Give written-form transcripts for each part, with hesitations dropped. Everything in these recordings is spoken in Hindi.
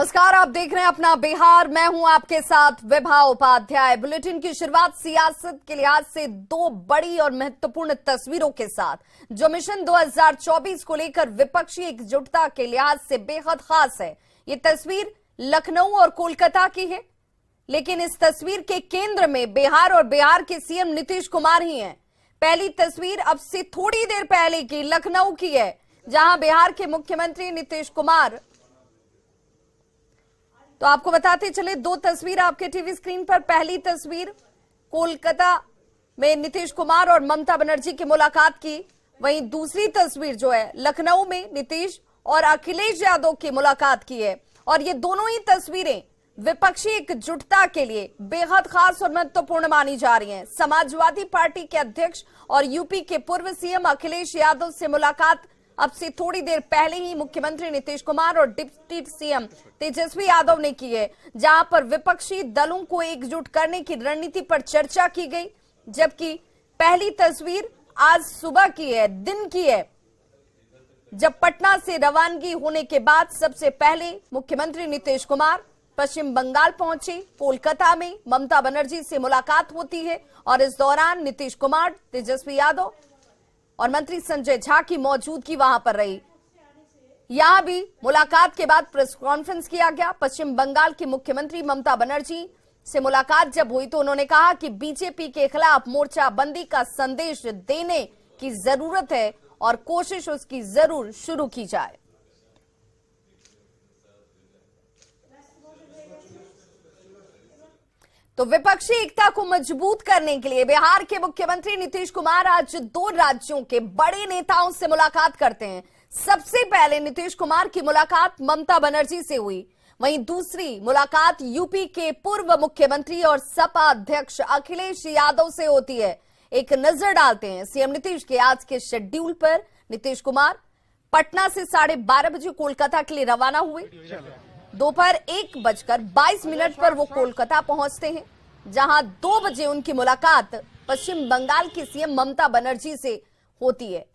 नमस्कार, आप देख रहे हैं अपना बिहार। मैं हूं आपके साथ विभा उपाध्याय। बुलेटिन की शुरुआत सियासत के लिहाज से दो बड़ी और महत्वपूर्ण तस्वीरों के साथ, जो मिशन 2024 को लेकर विपक्षी एकजुटता के लिहाज से बेहद खास है। ये तस्वीर लखनऊ और कोलकाता की है, लेकिन इस तस्वीर के केंद्र में बिहार और बिहार के सीएम नीतीश कुमार ही हैं। पहली तस्वीर अब से थोड़ी देर पहले की लखनऊ की है, जहां बिहार के मुख्यमंत्री नीतीश कुमार, तो आपको बताते चले दो तस्वीर आपके टीवी स्क्रीन पर। पहली तस्वीर कोलकाता में नीतीश कुमार और ममता बनर्जी की मुलाकात की, वहीं दूसरी तस्वीर जो है लखनऊ में नीतीश और अखिलेश यादव की मुलाकात की है। और ये दोनों ही तस्वीरें विपक्षी एकजुटता के लिए बेहद खास और महत्वपूर्ण मानी जा रही हैं। समाजवादी पार्टी के अध्यक्ष और यूपी के पूर्व सीएम अखिलेश यादव से मुलाकात अब से थोड़ी देर पहले ही मुख्यमंत्री नीतीश कुमार और डिप्टी सीएम तेजस्वी यादव ने की है, जहां पर विपक्षी दलों को एकजुट करने की रणनीति पर चर्चा की गई। जबकि पहली तस्वीर आज सुबह की है, दिन की है, जब पटना से रवानगी होने के बाद सबसे पहले मुख्यमंत्री नीतीश कुमार पश्चिम बंगाल पहुंचे। कोलकाता में ममता बनर्जी से मुलाकात होती है और इस दौरान नीतीश कुमार, तेजस्वी यादव और मंत्री संजय झा की मौजूदगी वहां पर रही। यहां भी मुलाकात के बाद प्रेस कॉन्फ्रेंस किया गया। पश्चिम बंगाल की मुख्यमंत्री ममता बनर्जी से मुलाकात जब हुई तो उन्होंने कहा कि बीजेपी के खिलाफ मोर्चाबंदी का संदेश देने की जरूरत है और कोशिश उसकी जरूर शुरू की जाए। तो विपक्षी एकता को मजबूत करने के लिए बिहार के मुख्यमंत्री नीतीश कुमार आज दो राज्यों के बड़े नेताओं से मुलाकात करते हैं। सबसे पहले नीतीश कुमार की मुलाकात ममता बनर्जी से हुई, वहीं दूसरी मुलाकात यूपी के पूर्व मुख्यमंत्री और सपा अध्यक्ष अखिलेश यादव से होती है। एक नजर डालते हैं सीएम नीतीश के आज के शेड्यूल पर। नीतीश कुमार पटना से 12:30 बजे कोलकाता के लिए रवाना हुए। दोपहर 1:22 पर वो कोलकाता पहुंचते हैं, जहां 2 बजे उनकी मुलाकात पश्चिम बंगाल की सीएम ममता बनर्जी से होती है।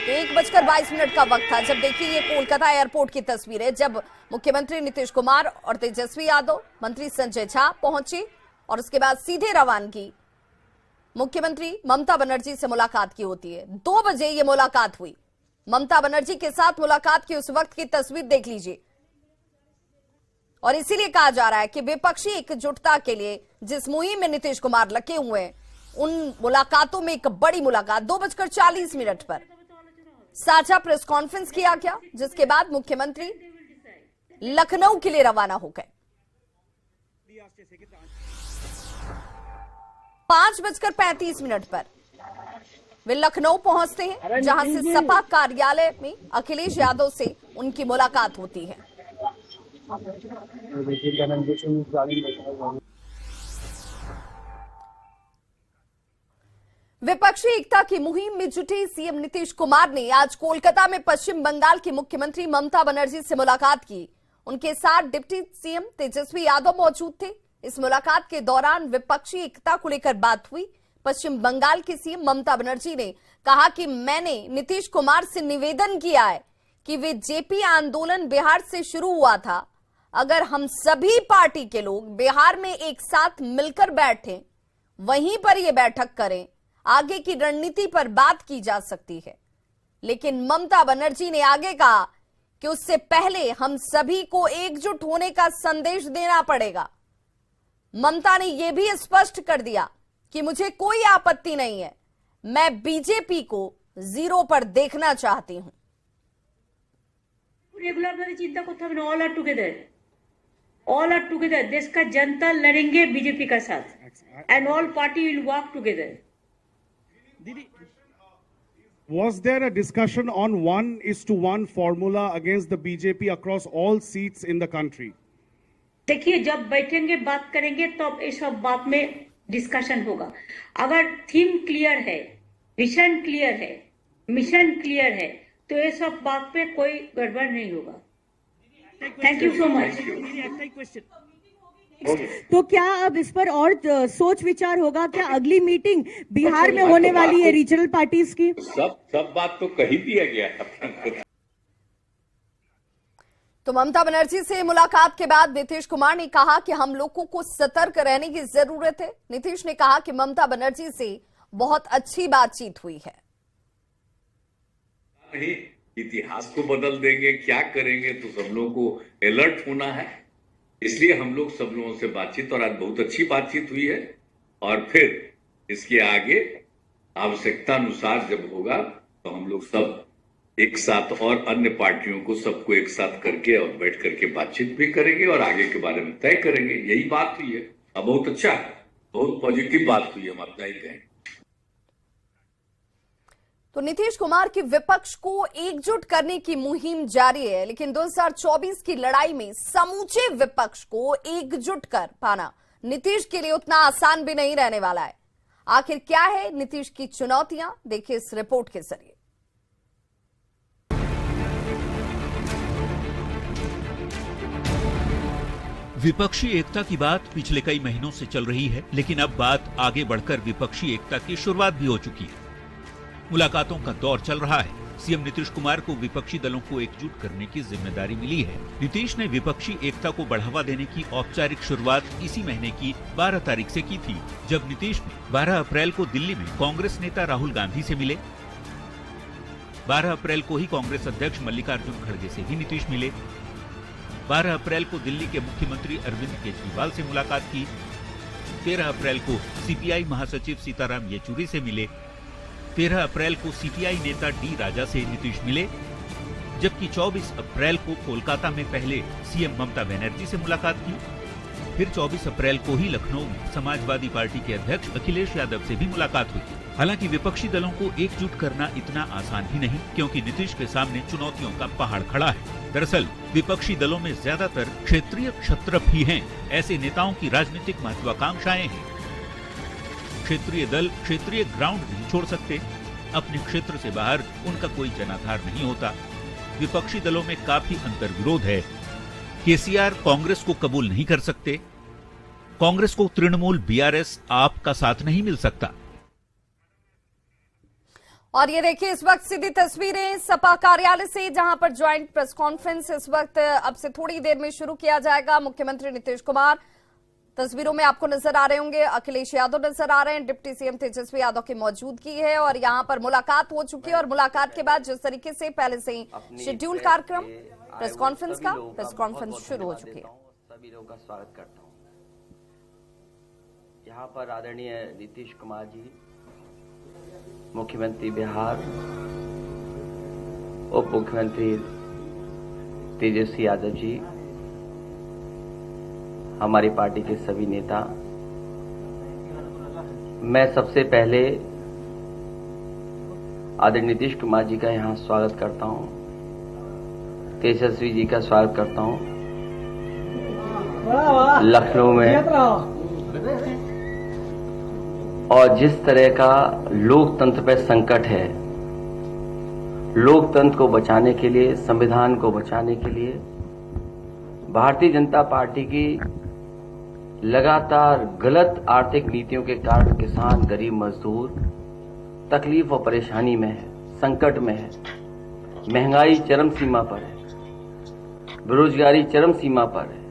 1:22 का वक्त था जब, देखिए ये कोलकाता एयरपोर्ट की तस्वीर है, जब मुख्यमंत्री नीतीश कुमार और तेजस्वी यादव, मंत्री संजय झा पहुंचे और उसके बाद सीधे रवानगी मुख्यमंत्री ममता बनर्जी से मुलाकात की होती है। 2 बजे ये मुलाकात हुई। ममता बनर्जी के साथ मुलाकात की उस वक्त की तस्वीर देख लीजिए। और इसीलिए कहा जा रहा है कि विपक्षी एकजुटता के लिए जिस मुहिम में नीतीश कुमार लगे हुए हैं, उन मुलाकातों में एक बड़ी मुलाकात 2:40 पर साझा प्रेस कॉन्फ्रेंस किया गया, जिसके बाद मुख्यमंत्री लखनऊ के लिए रवाना हो गए। 5:35 पर वे लखनऊ पहुंचते हैं, जहां से सपा कार्यालय में अखिलेश यादव से उनकी मुलाकात होती है। विपक्षी एकता की मुहिम में जुटे सीएम नीतीश कुमार ने आज कोलकाता में पश्चिम बंगाल की मुख्यमंत्री ममता बनर्जी से मुलाकात की। उनके साथ डिप्टी सीएम तेजस्वी यादव मौजूद थे। इस मुलाकात के दौरान विपक्षी एकता को लेकर बात हुई। पश्चिम बंगाल की सीएम ममता बनर्जी ने कहा कि मैंने नीतीश कुमार से निवेदन किया है कि वे जेपी आंदोलन बिहार से शुरू हुआ था, अगर हम सभी पार्टी के लोग बिहार में एक साथ मिलकर बैठे, वहीं पर यह बैठक करें, आगे की रणनीति पर बात की जा सकती है। लेकिन ममता बनर्जी ने आगे कहा कि उससे पहले हम सभी को एकजुट होने का संदेश देना पड़ेगा। ममता ने यह भी स्पष्ट कर दिया कि मुझे कोई आपत्ति नहीं है, मैं बीजेपी को 0 पर देखना चाहती हूं। रेगुलर भावे चिंता करते হবে না, ऑल आर टुगेदर देश का जनता लड़ेंगे बीजेपी का साथ, and all party will work together. Was there a discussion on 1:1 formula against the BJP across all seats in the country? देखिए, जब बैठेंगे बात करेंगे तब इस सब बात में डिस्कशन होगा। अगर थीम क्लियर है, विजन क्लियर है, मिशन क्लियर है, तो ये सब बात पे कोई गड़बड़ नहीं होगा। Thank you so much. तो क्या अब इस पर और सोच विचार होगा? क्या अगली मीटिंग बिहार में होने वाली है रीजनल पार्टीज की? सब बात तो कही दिया गया। तो ममता बनर्जी से मुलाकात के बाद नीतीश कुमार ने कहा कि हम लोगों को सतर्क रहने की जरूरत है। नीतीश ने कहा कि ममता बनर्जी से बहुत अच्छी बातचीत हुई है। नहीं, इतिहास को बदल देंगे, क्या करेंगे, तो सब लोगों को अलर्ट होना है। इसलिए हम लोग सब लोगों से बातचीत, और आज बहुत अच्छी बातचीत हुई है। और फिर इसके आगे आवश्यकता अनुसार जब होगा तो हम लोग सब एक साथ और अन्य पार्टियों को सबको एक साथ करके और बैठ करके बातचीत भी करेंगे और आगे के बारे में तय करेंगे। यही बात हुई है। अब बहुत अच्छा, बहुत पॉजिटिव बात हुई है, हम अपना ही कहें। तो नीतीश कुमार की विपक्ष को एकजुट करने की मुहिम जारी है, लेकिन 2024 की लड़ाई में समूचे विपक्ष को एकजुट कर पाना नीतीश के लिए उतना आसान भी नहीं रहने वाला है। आखिर क्या है नीतीश की चुनौतियां, देखिए इस रिपोर्ट के जरिए। विपक्षी एकता की बात पिछले कई महीनों से चल रही है, लेकिन अब बात आगे बढ़कर विपक्षी एकता की शुरुआत भी हो चुकी है। मुलाकातों का दौर चल रहा है। सीएम नीतीश कुमार को विपक्षी दलों को एकजुट करने की जिम्मेदारी मिली है। नीतीश ने विपक्षी एकता को बढ़ावा देने की औपचारिक शुरुआत इसी महीने की 12 तारीख से की थी, जब नीतीश ने 12 अप्रैल को दिल्ली में कांग्रेस नेता राहुल गांधी से मिले। 12 अप्रैल को ही कांग्रेस अध्यक्ष मल्लिकार्जुन खड़गे से भी नीतीश मिले। 12 अप्रैल को दिल्ली के मुख्यमंत्री अरविंद केजरीवाल से मुलाकात की। 13 अप्रैल को सीपीआई महासचिव सीताराम येचुरी से मिले। 13 अप्रैल को सीपीआई नेता डी राजा से नीतीश मिले, जबकि 24 अप्रैल को कोलकाता में पहले सीएम ममता बनर्जी से मुलाकात की। फिर 24 अप्रैल को ही लखनऊ में समाजवादी पार्टी के अध्यक्ष अखिलेश यादव से भी मुलाकात हुई। हालांकि विपक्षी दलों को एकजुट करना इतना आसान ही नहीं, क्योंकि नीतीश के सामने चुनौतियों का पहाड़ खड़ा है। दरअसल विपक्षी दलों में ज्यादातर क्षेत्रीय क्षत्रप ही हैं। ऐसे नेताओं की राजनीतिक महत्वाकांक्षाएं हैं। क्षेत्रीय दल क्षेत्रीय ग्राउंड नहीं छोड़ सकते। अपने क्षेत्र से बाहर उनका कोई जनाधार नहीं होता। विपक्षी दलों में काफी अंतर्विरोध है। केसीआर कांग्रेस को कबूल नहीं कर सकते। कांग्रेस को तृणमूल, बीआरएस, आप का साथ नहीं मिल सकता। और ये देखिए इस वक्त सीधी तस्वीरें सपा कार्यालय से, जहां पर ज्वाइंट प्रेस कॉन्फ्रेंस इस वक्त अब से थोड़ी देर में शुरू किया जाएगा। मुख्यमंत्री नीतीश कुमार तस्वीरों में आपको नजर आ रहे होंगे, अखिलेश यादव नजर आ रहे हैं, डिप्टी सीएम तेजस्वी यादव की मौजूदगी है और यहां पर मुलाकात हो चुकी है। और मुलाकात के बाद जिस तरीके से पहले से ही शेड्यूल कार्यक्रम प्रेस कॉन्फ्रेंस का, प्रेस कॉन्फ्रेंस शुरू हो चुकी है। सभी लोगों का स्वागत करता हूं। यहाँ पर आदरणीय नीतीश कुमार जी, मुख्यमंत्री बिहार, उप मुख्यमंत्री तेजस्वी यादव जी, हमारी पार्टी के सभी नेता, मैं सबसे पहले आदरणीय नीतीश कुमार जी का यहाँ स्वागत करता हूँ, तेजस्वी जी का स्वागत करता हूँ लखनऊ में। और जिस तरह का लोकतंत्र पर संकट है, लोकतंत्र को बचाने के लिए, संविधान को बचाने के लिए भारतीय जनता पार्टी की लगातार गलत आर्थिक नीतियों के कारण किसान, गरीब मजदूर तकलीफ और परेशानी में है, संकट में है। महंगाई चरम सीमा पर है, बेरोजगारी चरम सीमा पर है।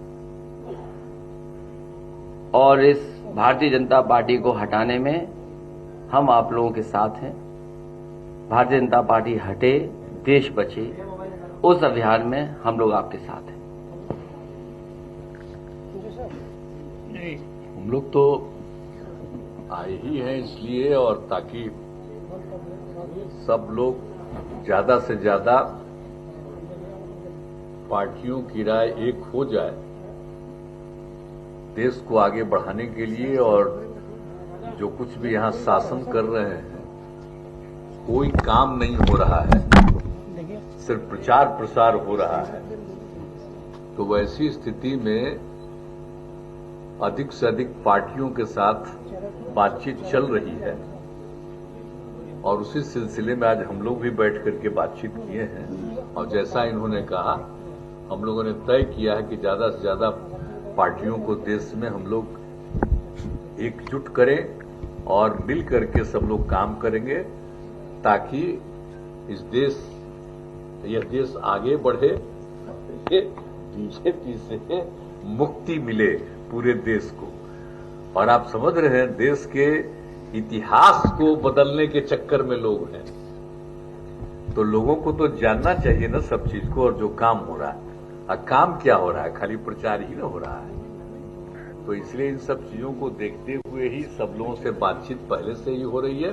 और इस भारतीय जनता पार्टी को हटाने में हम आप लोगों के साथ हैं। भारतीय जनता पार्टी हटे, देश बचे, उस अभियान में हम लोग आपके साथ हैं। हम लोग तो आए ही हैं इसलिए, और ताकि सब लोग ज्यादा से ज्यादा पार्टियों की राय एक हो जाए देश को आगे बढ़ाने के लिए। और जो कुछ भी यहाँ शासन कर रहे हैं, कोई काम नहीं हो रहा है, सिर्फ प्रचार प्रसार हो रहा है। तो वैसी स्थिति में अधिक से अधिक पार्टियों के साथ बातचीत चल रही है और उसी सिलसिले में आज हम लोग भी बैठ करके बातचीत किए हैं। और जैसा इन्होंने कहा, हम लोगों ने तय किया है कि ज्यादा से ज्यादा पार्टियों को देश में हम लोग एकजुट करें और मिल करके सब लोग काम करेंगे, ताकि यह देश आगे बढ़े। बीजेपी से मुक्ति मिले पूरे देश को। और आप समझ रहे हैं, देश के इतिहास को बदलने के चक्कर में लोग हैं, तो लोगों को तो जानना चाहिए ना सब चीज को, और जो काम हो रहा है। और काम क्या हो रहा है? खाली प्रचार ही ना हो रहा है। तो इसलिए इन सब चीजों को देखते हुए ही सब लोगों से बातचीत पहले से ही हो रही है,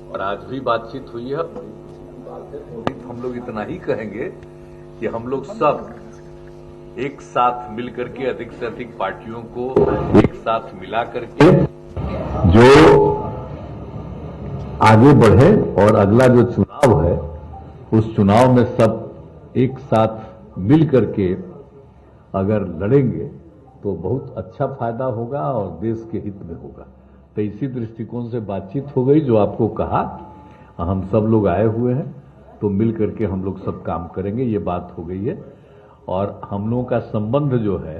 और आज भी बातचीत हुई है। हम लोग इतना ही कहेंगे कि हम लोग सब एक साथ मिलकर के अधिक से अधिक पार्टियों को एक साथ मिला करके जो आगे बढ़े, और अगला जो चुनाव है उस चुनाव में सब एक साथ मिल करके अगर लड़ेंगे तो बहुत अच्छा फायदा होगा और देश के हित में होगा। तो इसी दृष्टिकोण से बातचीत हो गई। जो आपको कहा, हम सब लोग आए हुए हैं, तो मिल करके हम लोग सब काम करेंगे, ये बात हो गई है। और हम लोगों का संबंध जो है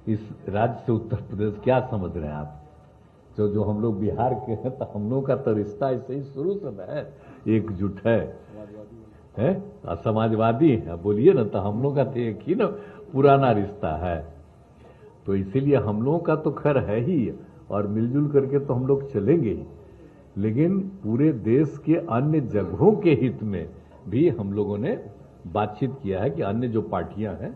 इस राज्य से उत्तर प्रदेश, क्या समझ रहे हैं आप? जो हम लोग बिहार के हैं, तो हम लोगों का तो रिश्ता ऐसे ही शुरू से है, एकजुट है, समाजवादी है, बोलिए ना, तो हम लोग का तो एक ही ना पुराना रिश्ता है। तो इसीलिए हम लोगों का तो खैर है ही, और मिलजुल करके तो हम लोग चलेंगे ही, लेकिन पूरे देश के अन्य जगहों के हित में भी हम लोगों ने बातचीत किया है कि अन्य जो पार्टियां हैं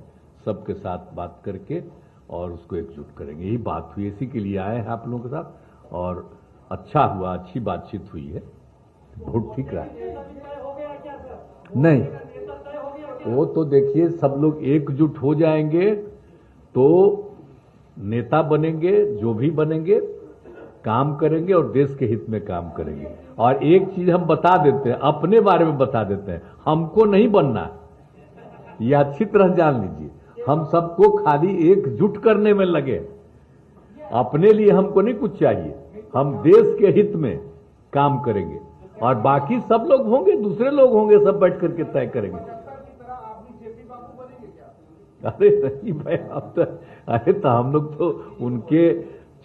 सबके साथ बात करके और उसको एकजुट करेंगे। यही बात हुई, इसी के लिए आए हैं आप लोगों के साथ, और अच्छा हुआ, अच्छी बातचीत हुई है, बहुत ठीक रहा। नहीं, वो तो देखिए, सब लोग एकजुट हो जाएंगे तो नेता बनेंगे, जो भी बनेंगे काम करेंगे और देश के हित में काम करेंगे। और एक चीज हम बता देते हैं, अपने बारे में बता देते हैं, हमको नहीं बनना, ये अच्छी तरह जान लीजिए। हम सबको खाली एकजुट करने में लगे, अपने लिए हमको नहीं कुछ चाहिए, हम देश के हित में काम करेंगे, और बाकी सब लोग होंगे, दूसरे लोग होंगे, सब बैठ करके तय करेंगे। अरे नहीं भाई, अब तो अरे तो हम लोग तो उनके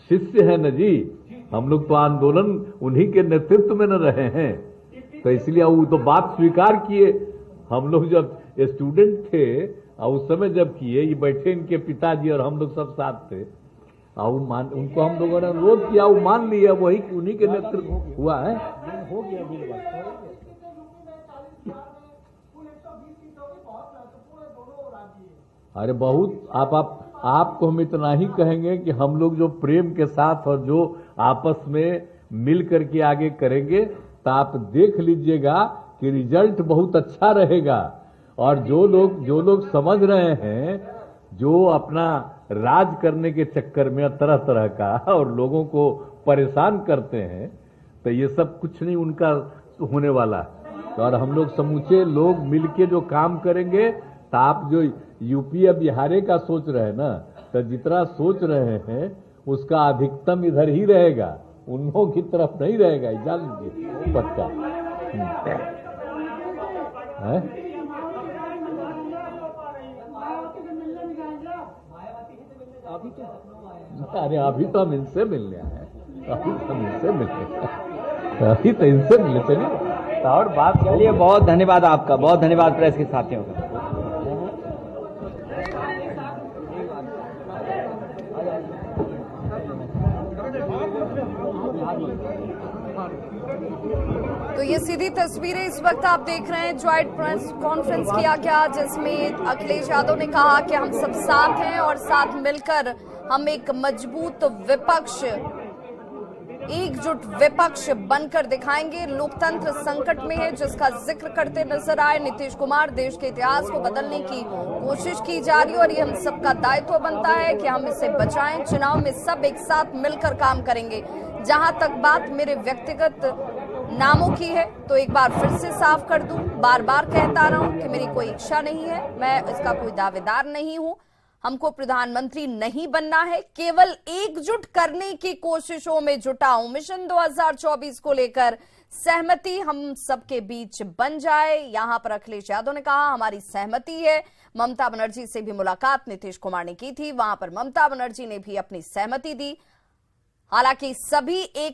शिष्य हैं न जी, हम लोग तो आंदोलन उन्हीं के नेतृत्व में न रहे हैं, तो इसलिए वो तो बात स्वीकार किए। हम लोग जब स्टूडेंट थे और उस समय जब किए, ये बैठे इनके पिताजी और हम लोग सब साथ थे, और उनको हम लोगों ने अनुरोध किया, वो मान लिया, वही उन्हीं के नेतृत्व हुआ है। हो गया अरे बहुत, आपको हम इतना ही कहेंगे कि हम लोग जो प्रेम के साथ और जो आपस में मिल करके आगे करेंगे, तो आप देख लीजिएगा कि रिजल्ट बहुत अच्छा रहेगा। और जो लोग समझ रहे हैं, जो अपना राज करने के चक्कर में तरह तरह का और लोगों को परेशान करते हैं, तो ये सब कुछ नहीं उनका होने वाला। और हम लोग समूचे लोग मिलके जो काम करेंगे, तो आप जो यूपी या बिहार का सोच रहे हैं ना, तो जितना सोच रहे हैं उसका अधिकतम इधर ही रहेगा, उन लोगों की तरफ नहीं रहेगा, जान लीजिए पक्का। अरे अभी तो हम इनसे मिलने आए हैं, अभी तो हम इनसे मिलने, अभी तो इनसे मिलने चलिए और बात। चलिए, बहुत धन्यवाद आपका, बहुत धन्यवाद प्रेस के साथियों का। तो ये सीधी तस्वीरें इस वक्त आप देख रहे हैं, ज्वाइंट प्रेस कॉन्फ्रेंस किया गया, जिसमें अखिलेश यादव ने कहा कि हम सब साथ हैं और साथ मिलकर हम एक मजबूत विपक्ष, एकजुट विपक्ष बनकर दिखाएंगे। लोकतंत्र संकट में है, जिसका जिक्र करते नजर आए नीतीश कुमार। देश के इतिहास को बदलने की कोशिश की जा रही है और ये हम सबका दायित्व बनता है कि हम इसे बचाएं। चुनाव में सब एक साथ मिलकर काम करेंगे। जहां तक बात मेरे व्यक्तिगत नामों की है, तो एक बार फिर से साफ कर दूं, बार बार कहता रहा हूं कि मेरी कोई इच्छा नहीं है, मैं इसका कोई दावेदार नहीं हूं। हमको प्रधानमंत्री नहीं बनना है, केवल एकजुट करने की कोशिशों में जुटा हूं। मिशन 2024 को लेकर सहमति हम सबके बीच बन जाए, यहां पर अखिलेश यादव ने कहा हमारी सहमति है। ममता बनर्जी से भी मुलाकात नीतीश कुमार ने की थी, वहां पर ममता बनर्जी ने भी अपनी सहमति दी। हालांकि सभी एक